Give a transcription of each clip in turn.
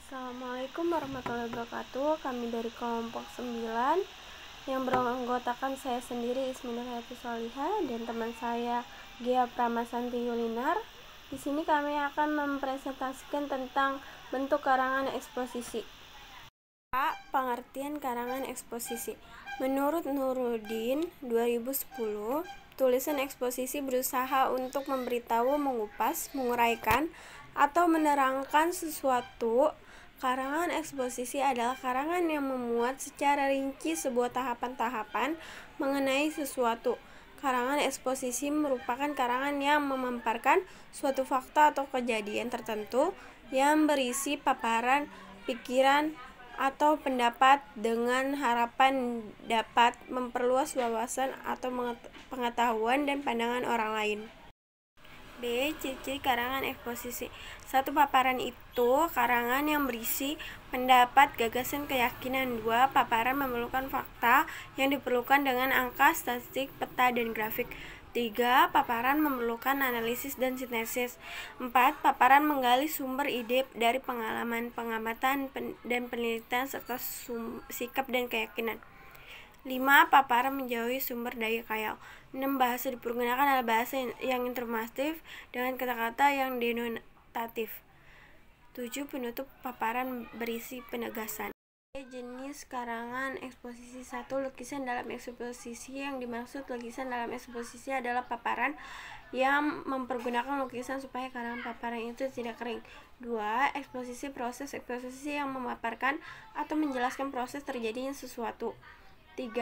Assalamualaikum warahmatullahi wabarakatuh. Kami dari kelompok 9 yang beranggotakan saya sendiri Ismi Nurhayati Solihah dan teman saya Gia Pramasanti Yulinar. Di sini kami akan mempresentasikan tentang bentuk karangan eksposisi. A. Pengertian karangan eksposisi. Menurut Nuruddin 2010, tulisan eksposisi berusaha untuk memberitahu, mengupas, menguraikan, atau menerangkan sesuatu. Karangan eksposisi adalah karangan yang memuat secara rinci sebuah tahapan-tahapan mengenai sesuatu. Karangan eksposisi merupakan karangan yang memaparkan suatu fakta atau kejadian tertentu yang berisi paparan, pikiran, atau pendapat dengan harapan dapat memperluas wawasan atau pengetahuan dan pandangan orang lain. B. Ciri-ciri karangan eksposisi. Satu, paparan itu karangan yang berisi pendapat, gagasan, keyakinan. 2. Paparan memerlukan fakta yang diperlukan dengan angka, statistik, peta, dan grafik. 3. Paparan memerlukan analisis dan sintesis. 4. Paparan menggali sumber ide dari pengalaman, pengamatan, dan penelitian serta sikap dan keyakinan. 5. Paparan menjauhi sumber daya khayal. 6. Bahasa dipergunakan adalah bahasa yang informatif dengan kata-kata yang denotatif. 7. Penutup paparan berisi penegasan. Jenis karangan eksposisi. 1. Lukisan dalam eksposisi. Yang dimaksud lukisan dalam eksposisi adalah paparan yang mempergunakan lukisan supaya karangan paparan itu tidak kering. 2. Eksposisi. Proses eksposisi yang memaparkan atau menjelaskan proses terjadinya sesuatu. 3.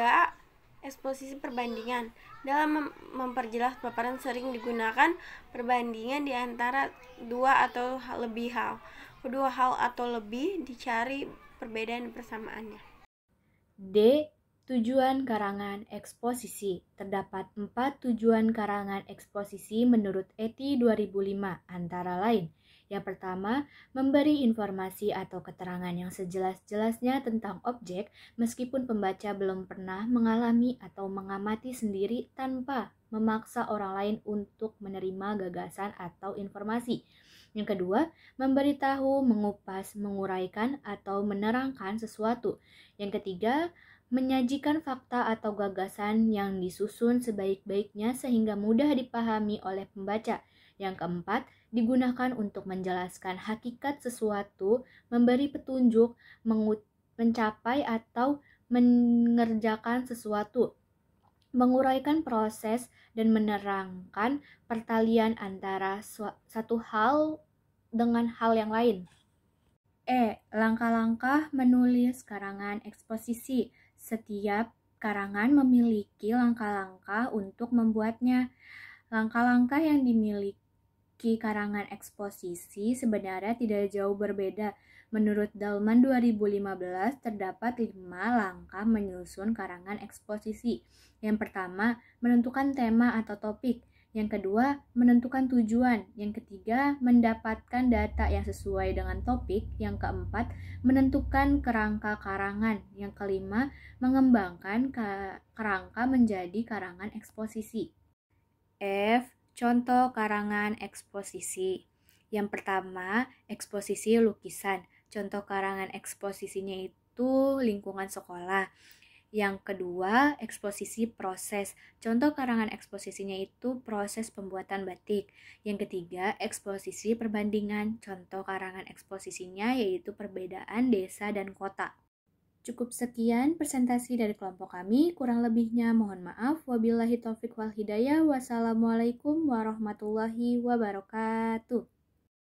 Eksposisi perbandingan. Dalam memperjelas paparan sering digunakan perbandingan di antara dua atau lebih hal. Kedua hal atau lebih dicari perbedaan persamaannya. D. Tujuan karangan eksposisi. Terdapat 4 tujuan karangan eksposisi menurut ETI 2005, antara lain. Yang pertama, memberi informasi atau keterangan yang sejelas-jelasnya tentang objek meskipun pembaca belum pernah mengalami atau mengamati sendiri tanpa memaksa orang lain untuk menerima gagasan atau informasi. Yang kedua, memberitahu, mengupas, menguraikan, atau menerangkan sesuatu. Yang ketiga, menyajikan fakta atau gagasan yang disusun sebaik-baiknya sehingga mudah dipahami oleh pembaca. Yang keempat, digunakan untuk menjelaskan hakikat sesuatu, memberi petunjuk, mencapai atau mengerjakan sesuatu, menguraikan proses, dan menerangkan pertalian antara satu hal dengan hal yang lain. E. Langkah-langkah menulis karangan eksposisi. Setiap karangan memiliki langkah-langkah untuk membuatnya. Langkah-langkah yang dimiliki karangan eksposisi sebenarnya tidak jauh berbeda. Menurut Dahlman 2015, terdapat 5 langkah menyusun karangan eksposisi. Yang pertama, menentukan tema atau topik. Yang kedua, menentukan tujuan. Yang ketiga, mendapatkan data yang sesuai dengan topik. Yang keempat, menentukan kerangka karangan. Yang kelima, mengembangkan kerangka menjadi karangan eksposisi. F. Contoh karangan eksposisi. Yang pertama, eksposisi lukisan. Contoh karangan eksposisinya itu lingkungan sekolah. Yang kedua, eksposisi proses. Contoh karangan eksposisinya itu proses pembuatan batik. Yang ketiga, eksposisi perbandingan. Contoh karangan eksposisinya yaitu perbedaan desa dan kota. Cukup sekian presentasi dari kelompok kami, kurang lebihnya mohon maaf. Wabillahi taufiq wal hidayah. Wassalamualaikum warahmatullahi wabarakatuh.